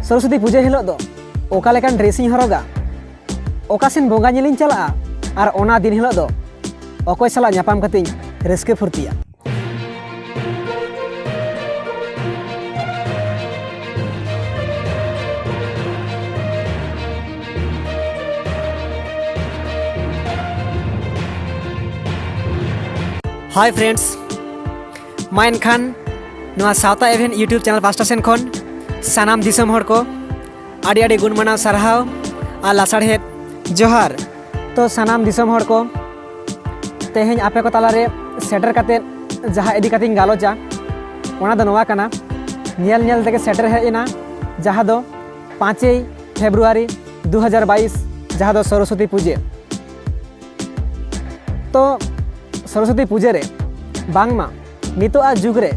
सरस्वती पूजा हिलोग दो ओका लेकान ड्रेसिंग हरोगा, ओका सेन बोंगा नेलिंग चलाआ और ओना दिन हिलोग दो अकय साला ᱧᱟᱯᱟᱢ कतेኝ रस्के फुर्तिया। हाय फ्रेंड्स, मा एनखान नोआ सावता इवेंट यूट्यूब चैनल पास्टा सेन खन सानाम दिसम हर को आड़ी आड़ी गुण मानाव सारहाव आ लासाड़हेद जोहार। तो सानाम दिसम हर को तेहेñ आपे को तालारे सेटर काते जहाँ इदी काते गालोचा ओना दो नोआ कना नेल नेल तेगे सेटर हेजना जहाँ दो 5 फेब्रुआरी 2022 जहाँ दो सरस्वती पूजे। तो सरस्वती पूजे रे बांगमा नितो आ जुग रे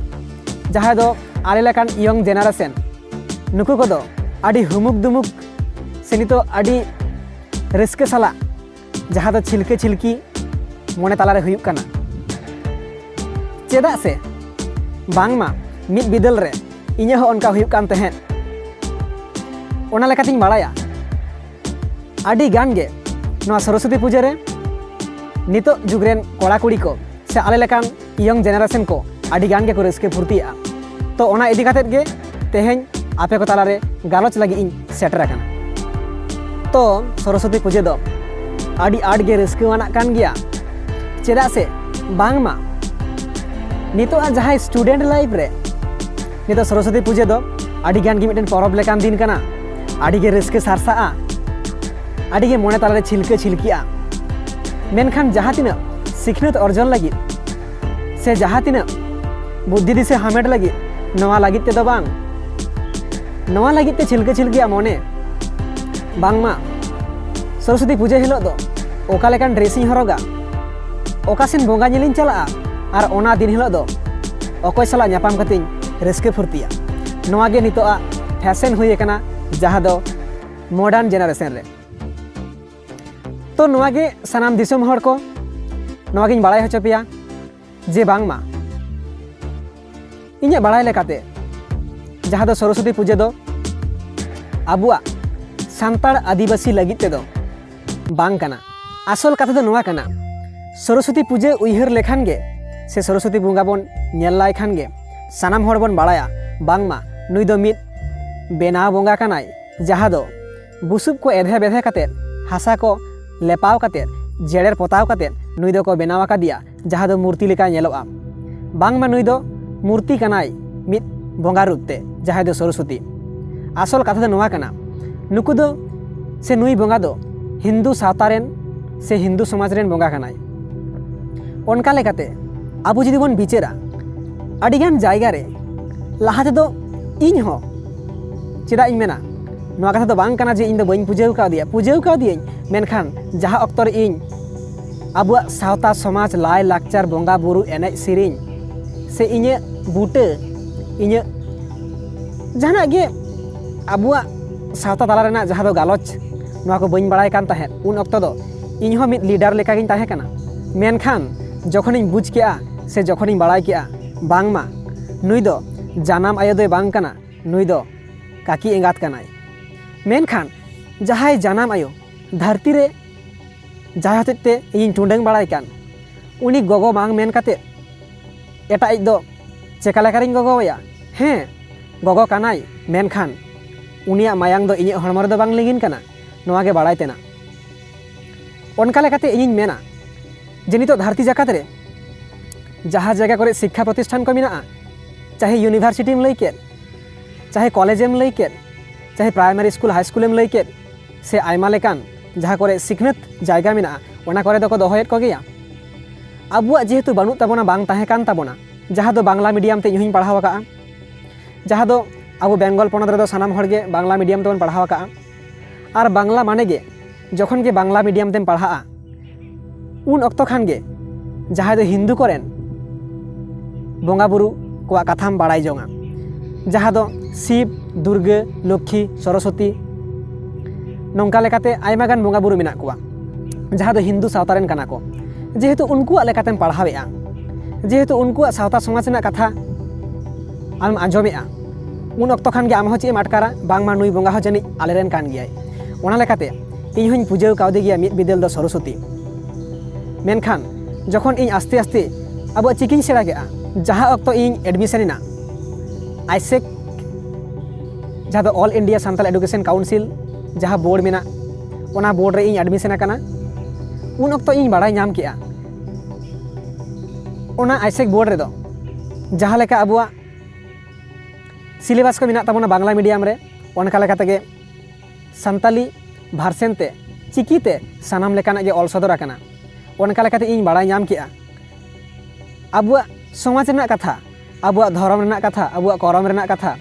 जहाँ दो आले लेकान यंग जेनारेशन नुकु को दो आड़ी हुमुक दुमुक से नितो आड़ी रस्के साला जहाँ दो छिलके छिलकी मोने तालारे हुयुक काना। चेदा से बांगमा मिद बिदल रे इnye हो उनका हुयुक कान तहेन ओना लेकातिन बाड़ाया आड़ी गान गे नोआ सरस्वती पूजा रे नितो जुगरेन कोड़ा कुड़ी को से आले लेकान यंग जेनारेशन को आड़ी गान गे को रस्के फुर्तिया। तो ओना इदी कातेद गे तेहेñ आपे को तालारे गालोच लगी इन सेटर आकाना। तो सरस्वती पूजा दो आड़ी आड़ गे रस्के वाना कान गया चेदा से बांगमा नितो आ जहां स्टूडेंट लाइफ रे नितो सरस्वती पूजा दो आड़ी गान गे मिटन परब लेकान दिन काना आड़ी गे रस्के सारसाआ आड़ी गे मोने तालारे छिलके छिलकिया। मेनखान जहाँ तीना सिखनत अर्जन लगी से जहाँ तीना बुद्धि दिसे हामेट लगी नवा लगी ते दो बांग नवा लगी ते छिलके छिलकिया मोने बांगमा सरस्वती पूजा हिलोग दो ओका लेकान ड्रेसिंग हरोगा, ओका सेन बोंगा नेलिंग चलाआ और ओना दिन हिलोग दो अकय साला ᱧᱟᱯᱟᱢ कतेኝ रस्के फुर्तिया। नवा गे नितो आ फैशन हुई कना जहाँ दो मॉडर्न जेनारेशन रे। तो नवा गे सानाम दिसम हर को नवा गिन बाड़ाय होचो पेया जे बांगमा इᱧᱟᱹᱜ बाड़ाय लेकाते जहाँ दो सरस्वती पूजा दो आबुआ सांताड़ आदिवासी लगित ते दो बांग कना। आसल कथा दो नवा कना सरस्वती पूजा उइहर लेखान गे से सरस्वती बंगा बन नेल लाय खान गे सानाम हर बन बाड़ाया बांगमा नुई दो मिद बेनाव बंगा कनाय जहाँ दो बुसुब को एधे बेधे काते हासा को लेपाव काते जेड़ेर पोताव काते नुई दो को बेनाव आकादिया जहाँ दो मूर्ति लेका नेलोआ। बांगमा नुई दो मूर्ति कनाय मिद बंगा रूपते जहाँ दो सरस्वती। आसल कथा दो नवा कना नुकु दो से नुई बंगा दो हिंदू सावतारेन से हिंदू समाज रेन बंगा कनाय। ओनका लेकाते आबो जुदी बन बिचारा आडिगान जायगा रे लाहाते दो इñ हो चेदा इñ मेना नवा कथा दो बांग कना जे इñ दो बइन पूजाव कादियाñ मेनखान जहाँ अक्तर इñ आबुआ सावता समाज लाय लाकचार बंगा बुरु एनेज सेरेñ से इñe बूटे इñe जहाना गे आबुआ सावता ताला रेना जहाँ दो गालोच नवा को बइन बाड़ाय कान ताहें उन अक्तो दो इñ हो मिद लीडर लेका गिñ ताहें काना। मेनखान जखनिñ बुझ केआ से जखनिñ बाड़ाय केआ बांगमा नुई दो जानाम आयो दोय बांग काना नुई दो काकी एंगात कानाय। मेनखान जहाय जानाम आयो धरती रे जहाँ हतेते इñ टुंडंग बाड़ाय कान उनी गोगो बांग मेन काते एटा इज दो चेका लेकारिñ गोगोया हें गोगो कानाय मेनखान उनिया मायांग दो इñe हड़मो रे दो बांग लिंगिन काना नोवा गे बाड़ाय तेना। ओनका लेकाते इñiñ मेना जे नितो धरती जाकात रे जहाँ जगह करे शिक्षा प्रतिष्ठान को मेना चाहे यूनिवर्सिटी में लैके चाहे कॉलेज में लैके चाहे प्राइमरी स्कूल हाई स्कूल में लैके से आयमा लेकान जहाँ करे सिखनत जायगा मेना ओना करे दो दोहयेद को गया। आबुआ जेहेतु बानुत ताबोना बांग ताहें कान ताबोना जहाँ दो बांग्ला मीडियम ते इᱧ पढ़ाव आका जहाँ दो आबो बेंगल पनत रे दो सानाम हर गे बांग्ला मीडियम तेबन पढ़ाव आका और बांग्ला माने गे जखन गे बांग्ला मीडियम तेम पढ़ा उन अक्तो खान गे जहाँ दो हिंदू कोरेन बंगा बुरु को कथाम बाड़ाय जोंगा जहाँ दो शिव दुर्गा लक्ष्मी सरस्वती नौका लेकाते आयमा गान बंगा बुरु मेना कोआ जहाँ दो हिंदू सावतारेन काना को जेहेतु उनकुआ लेकातेम पढ़ावेआ जेहेतु उनकुआ सावता समाज रेना कथा आम आंजोमेआ उन अक्तो खान गे आम चेम आटकारा बांगमा नुई बंगा हो जानी आलेरेन कान गियाय ओना लेकाते इन हूँ पूजा कावदे गया मिद बिदेल दो सरस्वती मेनखान जखन इन आस्ते आस्ते अब चिकिन सेड़ा के जहाँ अक्तो इन एडमिशन आइसेक जहाँ दो ऑल इंडिया सान्ताल एडुकेशन काउंसिल जहाँ बोर्ड मेना ओना बोर्ड रे इन एडमिशन आकाना उन अक्तो इन बाड़ाय नाम के ओना आइसेक बोर्ड रे दो जहाँ लेका अबुआ सिलेबास को मेना ताबोना बांग्ला मीडियम रे ओनका लेका तेगे सान्ताली भार्सेन ते चिकीते सानाम लेकाना गे ऑल सदर आकाना ओनका लेकाते इन बाड़ाय नाम के अबुआ समाज रेना कथा अबुआ धर्म रेना कथा अबुआ करम रेना कथा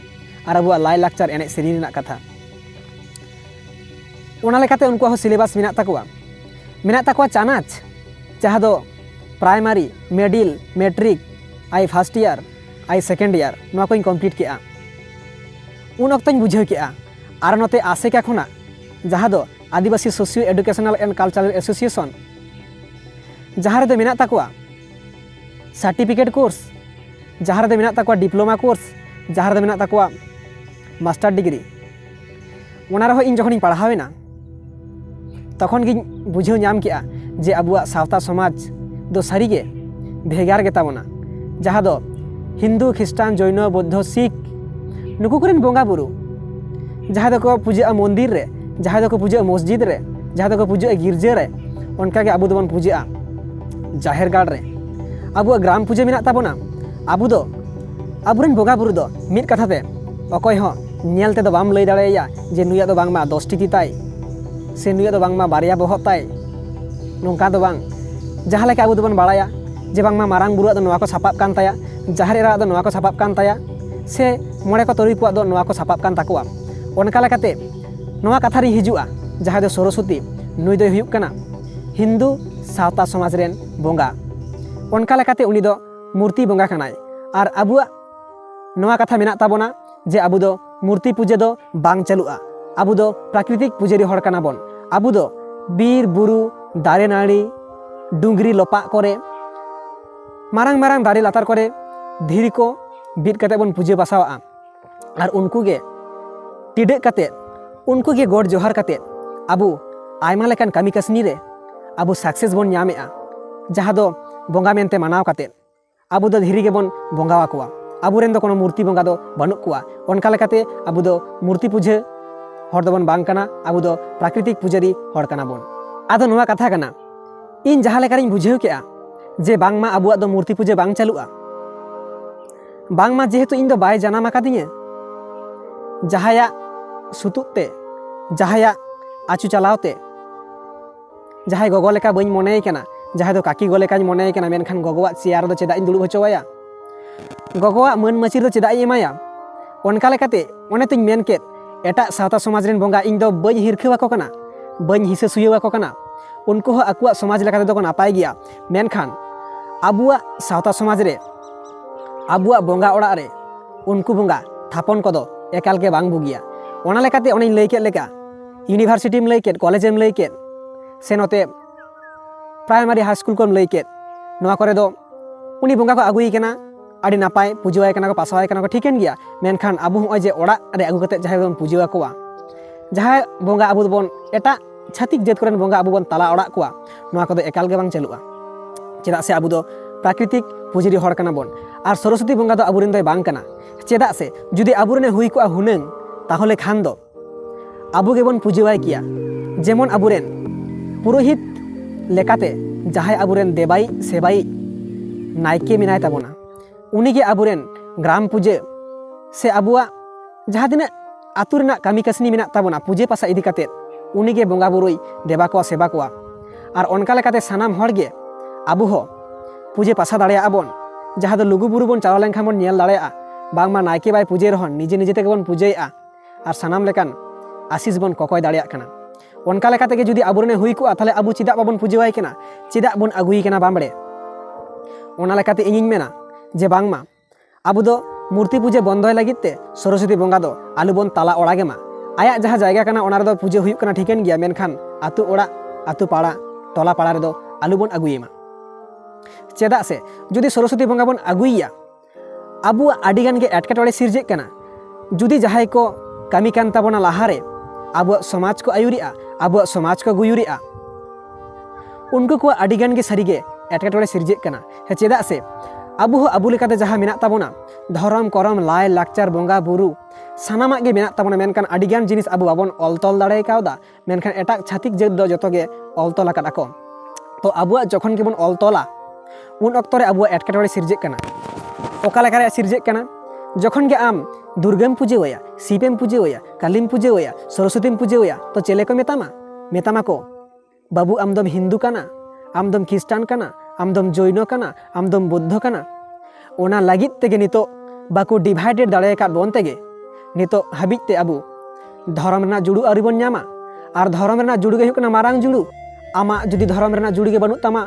और अबुआ लाई लाक्चर एने सेरी रेना कथा ओना लेकाते उनको सिलेबास मेना ताकुआ चानाच जहाँ दो primary middle matric I first year I second year नोआ को कमप्लीट के उन अक्तों बुझाव के और नोते आसेका खुना जहाँ दो आदिवासी socio educational and cultural association जहाँ रे मेना ताकुआ सर्टिफिकेट कोर्स जहाँ रे मेना ताकुआ डिप्लोमा कोर्स जहाँ रे मेना ताकुआ मास्टर डिग्री ओना रहो इन जखन पढ़ावेना तखन गिन बुझाव नाम के जे अबुआ सावता समाज दो सारीगे भेगार गेताबोना जहाँ दो हिंदू खिस्टान जैन बौद्ध सिख नुकु कोरेन बंगा बुरु जहाँ दो को पूजा मंदिर रे जहाँ दो को पूजा मस्जिद रे जहाँ दो को पूजा गिरजा रे उनका के अबु दोबन पूजा जाहेर गाड़ रे अबुआ ग्राम पूजा मेना ताबोना अबु दो अबुरेन बंगा बुरु दो मिद कथाते अकय हो नेल ते दो बाम लई दाड़ेया जे नुया दो बांगमा 10 टी तिताय से नुया दो बांगमा बारिया बहत ताय नोंका दो बांग जहाँ लेका अबु दोबन बाड़ाया जे बांगमा मारांग बुरुआ दो नोआ को सापाब कान ताया जाहेर एरा दो नोआ को सापाब कान ताया से मोड़े को तुरुई को दो नोआ को सापाब कान ताकुआ ओनका लेकाते नोआ कथा री हिजुआ जहाँ दो सरस्वती नुई दो हुयुग कना हिंदू सावता समाज रेन बंगा ओनका लेकाते उनी दो मूर्ति बंगा कनाय और अबुआ नोआ कथा मेना ताबोना जे अबु दो मूर्ति पूजा दो बांग चलुआ अबु दो प्राकृतिक पुजारी हड़ कना बन अबु दो बीर बुरु दारे नाड़ी डुंगरी लोपा करे मारांग मारांग दारे लातार करे धीरी को बीट कते बन पूजा बासावा और उनको गे टिडे कते उनको गे गोड जोहार कते अबु आयमा लेकान कामी कसनी रे अबु सक्सेस बन न्यामेआ जहाँ दो बंगा मेनते मानाव कते अबु दो धीरी गे बन बंगावा कुआ अबुरेन दो कोनो मूर्ति बंगा दो बनुक कुआ ओनका लेकाते अबु दो मूर्ति पूजा हर दो बन बांग कना अबु दो प्राकृतिक पुजारी हड़ कना बन आदो नोआ कथा कना इन जहाँ लेकारिन बुझाव के जे बांगमा अबुआ दो मूर्ति पूजा बांग चलुआ बांगमा जेहेतु इन दो बाय जानाम आकादिया जहाया सुतुते जहाया आचु चलावते जहाय गोगो लेका बइन मने कना जहाय दो काकी गो लेकाñ मने कना मेनखान गोगोवा चेयार दो चेदा इन दुलुब होचोवाया गोगोवा मन मचिर दो चेदा एमाया ओनका लेकाते ओने तुñ मेन केत एटा सावता समाज रेन बंगा इन दो बइन हिरखवाको कना बइन हिसा सुयवाको कना उनको हो अकुआ समाज लेकाते दो को नापाय गिया मेनखान अबुआ सावता समाज रे अबुआ बंगा ओड़ा रे उनको बंगा थापन को दो एकाल के बांग बुगिया ओना लेकाते ओने लई केत लेका यूनिवर्सिटी में लई केत कॉलेज में लई केत से नोते प्राइमरी हाई स्कूल को लई केत नोआ करे दो उनी बंगा को आगुई केना आड़ी नापाय पुजवाय केना को पासवाय केना को ठीकेन गिया मेनखान अबु होय जे ओड़ा रे आगु कते जहाय बन पुजवा कोआ जहाय बंगा अबु बन एटा छातिक जेत करन बंगा अबु बन ताला ओड़ा कोआ नोआ को दो एकाल के बांग चलुआ चेदा से अबु दो प्राकृतिक पुजारी हड़ कना बन और सरस्वती बंगा दो अबुरेन दो बांग कना चेदा से जुदी अबुरेन हुई कोआ हुनंग ताहले खान दो अबु गेबन पुजवाय किया जेमन अबुरेन पुरोहित लेकाते जहाय अबुरेन देबाई सेबाई नायके मिनाय ताबोना उनी के अबुरेन ग्राम पूजे से अबुआ जहाँ दिन आतु रेना कामी कसनी मेना ताबोना पूजे पासा इदी काते उनी के बंगा बुरुई देबा को सेबा को और ओनका लेकाते सानाम हड़ गे अबु हो पूजे पासा दाड़े आबन जहाँ दो लुगु बुरु बन चालाव लेनखान बन नेल दाड़ेया बांगमा नायके बाय पूजे रहन निजे निजे तेगे बन पूजेया और सानाम लेकान आशीष बन ककय दाड़ेया कना ओनका लेकाते गे जुदी अबुरेन हुई को ताहले अबु चिदा बाबन पूजेवाय कना चिदा बन अगुई कना बामड़े ओना लेकाते इनिन मेना जे बांगमा अबु दो मूर्ति पूजा बंदोय लगिते सरस्वती बंगा दो आलु बन ताला ओड़ागेमा आया जहाँ जायगा कना ओना रेदो पूजा हुयुग कना ठीकेन गिया मेनखान आतु ओड़ा आतु पाड़ा टोला पाड़ा रेदो आलु बन अगुयेमा चेदा से जुदी सरस्वती बंगा बन अगुइया अबु आडिगान गे एटकेटोड़े सिरजेक कना जुदी जहां को कमी कान ताबोना लाहारे आबुआ समाज को आयुरिया आबुआ समाज को गुयुरिया उनको को आडिगान के सरीगे एटकेटोड़े सिरजे कना हे चेदा से आबु आबु लेकाते जहां मेना ताबोना धरम करम लाय लाकचार बोंगा बुरु सानामा गे मेना ताबोना मेनखान आडिगान जिनिस आबु बाबन अलतल दाड़े कावदा मेनखान एटाक छातिक जेद दो जतोगे अलतल आकाद आको तो आबुआ जखन के बन अलतला उन अक्तरे आबुआ एटकेटोड़े सिरजे कना ओका लेकारे सिरजे कना जखन के आम दुर्गम पूजे होया शिवेम पूजे होया कालीम पूजे होया सरस्वतीम पूजे होया तो चेले को मेतामा को बाबू आमदम हिंदू काना आमदम खिस्टान काना आमदम जैन काना आमदम बौद्ध काना ओना लागित तेगे नितो बाको डिवाइडेड दाड़े का बोन तेगे नितो हाबिज ते आबू धर्म रना जुड़ू आरि बन ᱧᱟᱢᱟ आर धर्म रना जुड़ू गे हुयुग कना मारांग जुड़ू आमा जुदी धर्म रना जुड़ू गे बानुग तामा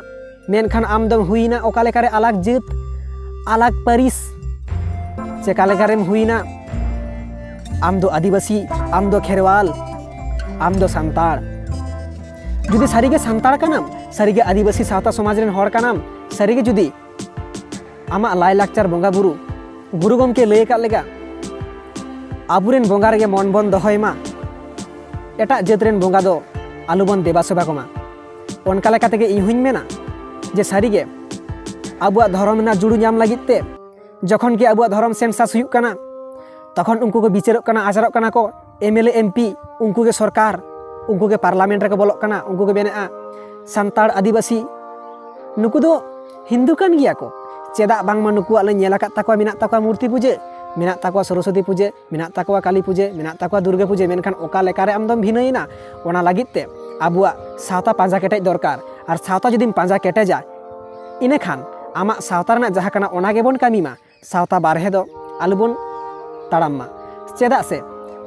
मेनखान आमदम हुईना ओका लेकारे अलग जात अलग पारिस से का लेकारेम हुईना आम दो आदिवासी आम दो खेरवाल आम दो सांताड़ जुदी सारीगे सांताड़ कानाम सारीगे आदिवासी सावता समाज रेन हर कानाम सारीगे जुदी आमा लाय लाकचार बोंगा बुरु गुरु गमके लय का लेगा आबुरेन बोंगा रेगे मन बन दहयमा एटा जात रेन बोंगा दो आलुबन देबा सेबा कोमा ओनका लेका तेगे इन हुई मेना जे सारीगे आबुआ धर्म ना जुड़ू ᱧᱟᱢ लागित ते जखन के आबुआ धर्म सेंसास हुयुग काना तखन उनको को बिचारोग काना आचारोग काना को एमएलए एमपी उनको के सरकार उनको के पार्लामेंट रे बोलोग काना उनको के बेनेआ सांताड़ आदिवासी नुकु दो हिंदू कान गिया को चेदा बांगमा नुकुआ ले नेला कात ताकवा मिना ताकवा मूर्ति पूजे मिना ताकवा सरस्वती पूजे मिना ताकवा काली पूजे मिना ताकवा दुर्गा पूजे मेनखान ओका लेकारे आमदम भिनयना ओना लागित ते आबुआ सावता पांजा केटेज दरकार और सावता जुदिम पांजा केटेजा इने खान आमा सावता रना जहाँ काना ओना गेबोन कामीमा सावता बारहे दो आलुबोन ताड़ाममा चेदा से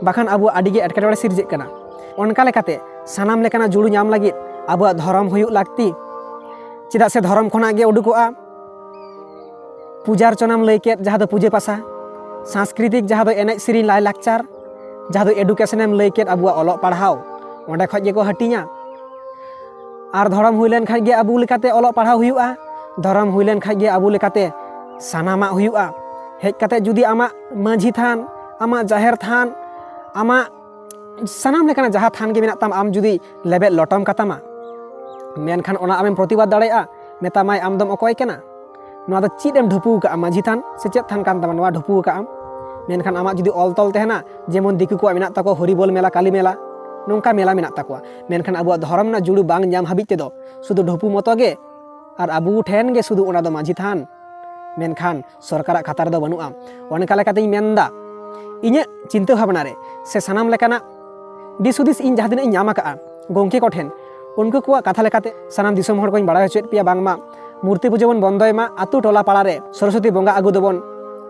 बाखान आबुआ आडिगे एटकेटोड़े सिरजे काना ओनका लेकाते सानाम लेकाना जुड़ू ᱧᱟᱢ लागित आबुआ धर्म हुयुग लागती चेदा से धर्म खना गे उडुकोआ पूजा अर्चनाम लय केद जहाँ दो पूजे पासा सांस्कृतिक जहाँ दो एनेज सेरी लाय लाकचार जहाँ दो एडुकेशनेम लय केद आबुआ ओलोग पढ़ाव ओंडे खज गेको हटिङा आर धर्म हुई लेन खाज गे आबु लेकाते ओलोग पढ़ाव हुयुआ धर्म हुई लेन खाज गे आबु लेकाते सानामा हुयुआ हेज काते जुदी आमा माझी थान आमा जाहेर थान आमा सानाम लेकाना जहाँ थान गे मेना ताम आम जुदी लेबेद लटम कातामा मेनखान ओना आमेम प्रतिबाद दाड़ेया मेतामाय आमदम अकय केना नोआ दो चीडेम ढुपू का माझी थान से चेद थान कान तामा नोआ ढुपू का आम मेनखान आमा जुदी अलतल तेहना जेमन दिकु को मेना ताको हरिबोल मेला काली मेला नोंका मेला मेना ताको मेनखान आबुआ धर्म ना जुड़ू बांग ᱧᱟᱢ हाबिज तेदो सुदु ढुपू मतो गे आर आबु ठेन गे सुदु ओना दो माझी थान मेनखान सरकार खातार दो बनुआ ओनका लेकातेई मेनदा इᱧ चिंता भावना रे से सानाम लेकाना दिसुदिस इन जहाँ दिन ᱧᱟᱢ आका गोंके को ठेन उनको को कथा लेकाते सानाम दिसोम हर कोइन बाड़ाय होचेद पिया बांगमा मूर्ति पूजा बन बंदयमा आतु टोला पाड़ा रे सरस्वती बोंगा आगु दोबन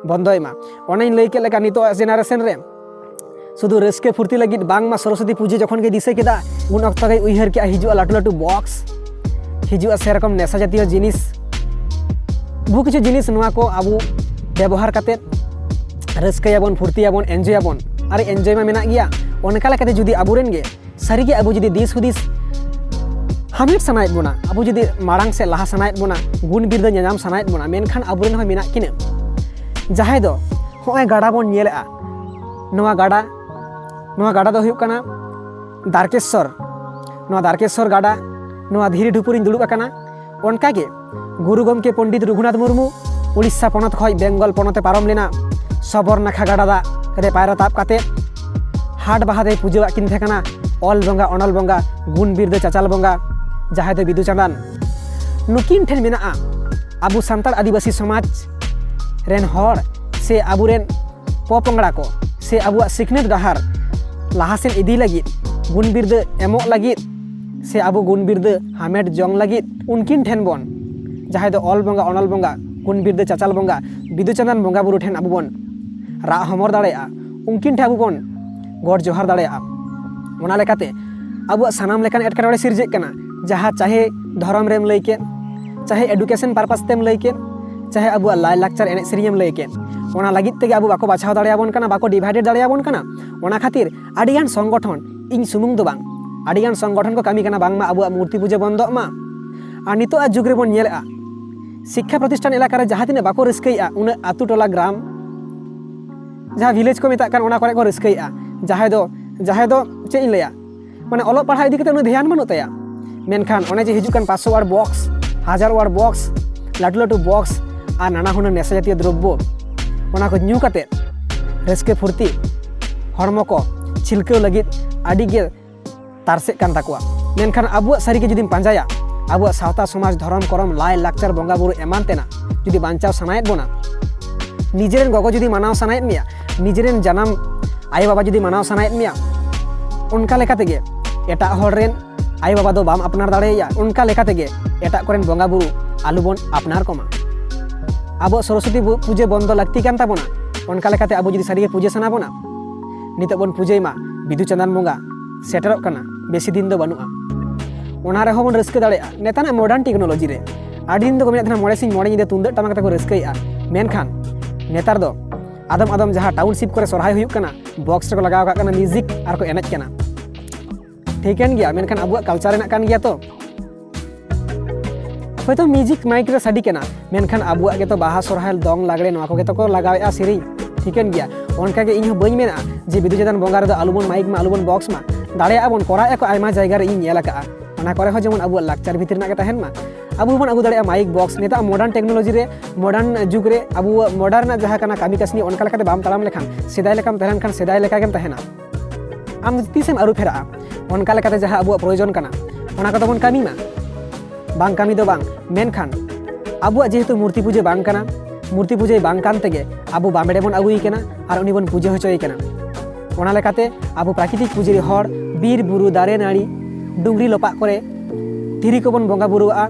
बंदयमा ओनाइन लय के लेका नितो जेनारेशन रे सुदु रस्के फुर्ती लगित बांगमा सरस्वती पूजा जखन गे दिसे केदा उन अक्ता गे उइहर के हिजुआ लाटू लाटू बॉक्स हिजुआ सेरकम नेशा जातीय जिनिस बहु किछु जिनिस नुआ को आबु व्यवहार काते रस्केयाबन फुर्तियाबन एन्जॉययाबन आर एन्जॉय मा मेना गिया ओनका लेकाते जुदी आबुरेन गे सारिगे आबु जुदी दिस हुदिस हामिट सनायत बोना आबु जुदी मारांग से लाहा सनायत बोना गुण बिरदा ᱧᱟᱧᱟᱢ सनायत बोना मेनखान आबुरेन हो मेना किने जहाय दो होय गाडा बोन नेलेआ नोआ गाडा दो हुयुग काना दारकेश्वर गाडा नोआ धीरी ढुपुरिन दुड़ुब आकाना ओनका गे गुरु गमके पंडित रघुनाथ मुर्मू उड़ीसा पनत खय बेंगल पनते पारम लेना सबरनाखा गाडा दा रे पायरा ताब काते हाट बाहादे पूजा किन थेकाना ऑल बंगा अनल बंगा गुण बिरदा चाचाल बंगा जहाँ दो बिदु चांदान नुकिन ठेन मेना आबु सांताड़ आदिवासी समाज रेन हर से आबुरेन पोपंगड़ा को से आबुआ सिखनेत डाहार लाहासेन इदी लगित गुण बिरदा एमोग लगित से आबु गुण बिरदा हामेट जंग लगित उनकिन ठेन बन जहाँ दो ऑल बंगा अनल बंगा गुण बिरदा चाचाल बंगा बिदु चांदान बंगा बुरु ठेन आबु बन रा हमर दाड़ेया उनकिन ठे आबु बन गॉड जोहार दाड़ेया ओना लेकाते आबुआ सानाम लेकान एटकेटोड़े सिरजेक काना जहाँ चाहे धर्म रेम लय के चाहे एडुकेशन पर्पस तेम लय के चाहे आबुआ लाय लाकचार एने सेरियम लय के ओना लागित तेगे आबु बाको बाछाव दाड़ेयाबन काना बाको डिवाइडेड दाड़ेयाबन काना ओना खातिर आडिगान संगठन इन सुमुंग दो बांग आडिगान संगठन को कामी काना बांगमा आबुआ मूर्ति पूजा बंदो मा आ नितो आ जुग रेबन नेलेआ शिक्षा प्रतिष्ठान एलाका रे जहाँ तिना बाको रस्कैया उन आतु टोला ग्राम जहाँ विलेज को मेता ऑना करे को रस्कैया जहाँ दो चे इन लैया माने ऑलोग पढ़ा इदी कते उन्हें ध्यान बनू तया मेनखान ओने जे हिजुकान 500 वाट बॉक्स 1000 वाट बॉक्स लाटू लाटू बॉक्स और नाना हुनर नेशा जातीय द्रव्य ओना को न्यू कते रस्के फुर्ती हरमो को छिलकाव लगित आदि गे तारसे कान ताकुआ मेनखान आबुआ सारी के जुदीम पांजाया आबुआ सावता समाज धर्म करम लाय लाक्चर बंगा बुरु एमान तेना जुदी बांचाव सनायत बोना निजेरेन गगो जुदी मानाव सनायत मिया निजेरेन जनाम आयो बाबा जुदी मानाव सनायत मिया उनका लेका तेगे एटा हर रेन आयो बाबा दो बाम अपनार दाड़ेया उनका लेका तेगे एटा कोरेन बंगा बुरु आलुबन अपनार कोमा आबो सरस्वती पूजे बंद लगती कान ताबोना उनका लेकाते आबो जुदी सारी पूजे सना बोना नितो बन पूजे मा बिदु चंदन बंगा सेटरक कना बेसी दिन दो बनुआ ओना रे होबन रस्के दाड़ेया नेताना मॉडर्न टेक्नोलॉजी रे आदि दिन दो को मेना मोड़े सिंह मोड़े निदे तुंदे टमाक को रस्केया मेनखान नेतार दो आदम आदम जहाँ टाउनशिप करे सोरहाय हुयुक कना बॉक्स रे को लगाव काना म्यूजिक आर को एनेज कना ठीकन गया मेनखान आबुआ कल्चर रेना कान गया तो होयतो म्यूजिक माइक रे साडी कना मेनखान आबुआ के तो बाहा सोरहाय दंग लागड़े नवा को तो लगावेआ सिरी ठीकन गया उनका के इन बई मेना जे बिदु चंदन बंगा रे आलुबन माइक मा आलुबन बॉक्स मा दाड़ेया बन कोरा को आयमा जायगा रे इन नेला का ओना करे हो जेमन आबुआ लाक्चर भितर ना के तहन मा आबु बन आगु दाड़ेया माइक बॉक्स नेता मॉडर्न टेक्नोलॉजी रे मॉडर्न जुग रे आबु मॉडर्न जहाँ कना कामी कसनी उनका लेकाते बाम तलाम लेखान सेदाय लेकाम तहन खान सेदाय लेका गेम तहना आम तीसेम आरु फेरा उनका लेकाते जहाँ आबु प्रयोजन कना ओना को तबन कामी मा बांग कामी दो बांग मेनखान आबुआ जेहेतु मूर्ति पूजे बांग कना मूर्ति पूजे बांग कान तेगे आबु बामेड़े बन आगुई कना और उनी बन पूजे होचोई कना ओना लेकाते आबु प्राकृतिक पूजे हर बीर बुरु दारे नाड़ी डुंगरी लोपा करे तिरी को बन बंगा बुरुआ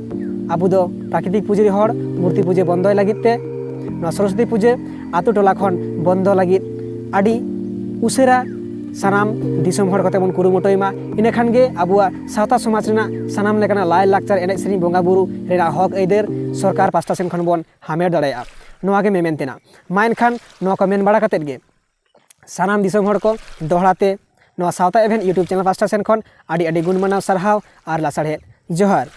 आबु दो प्राकृतिक पूजे हर मूर्ति पूजे बंदोय लागिते सरस्वती पूजे आतु टोला खन बंदो लागित आदि उसेरा सानाम दिसम हर कते बन कुरुमुटोयमा इने खान गे आबुआ सावता समाज रेना सानाम लेकाना लाय लाक्चर एनेज सेरिंग बंगा बुरु रेना हक एदेर सरकार पास्टा सेन खन बन हामेर दाड़ेया नोआ गे मेमेनतेना मा एनखान नोआ को मेन बाड़ा कतेद गे सानाम दिसम हर को दोहड़ाते नोआ सावता इवेंट यूट्यूब चैनल पास्टा सेन खन आदि आदि गुण मानाव सारहाव आर लासाड़े जोहार।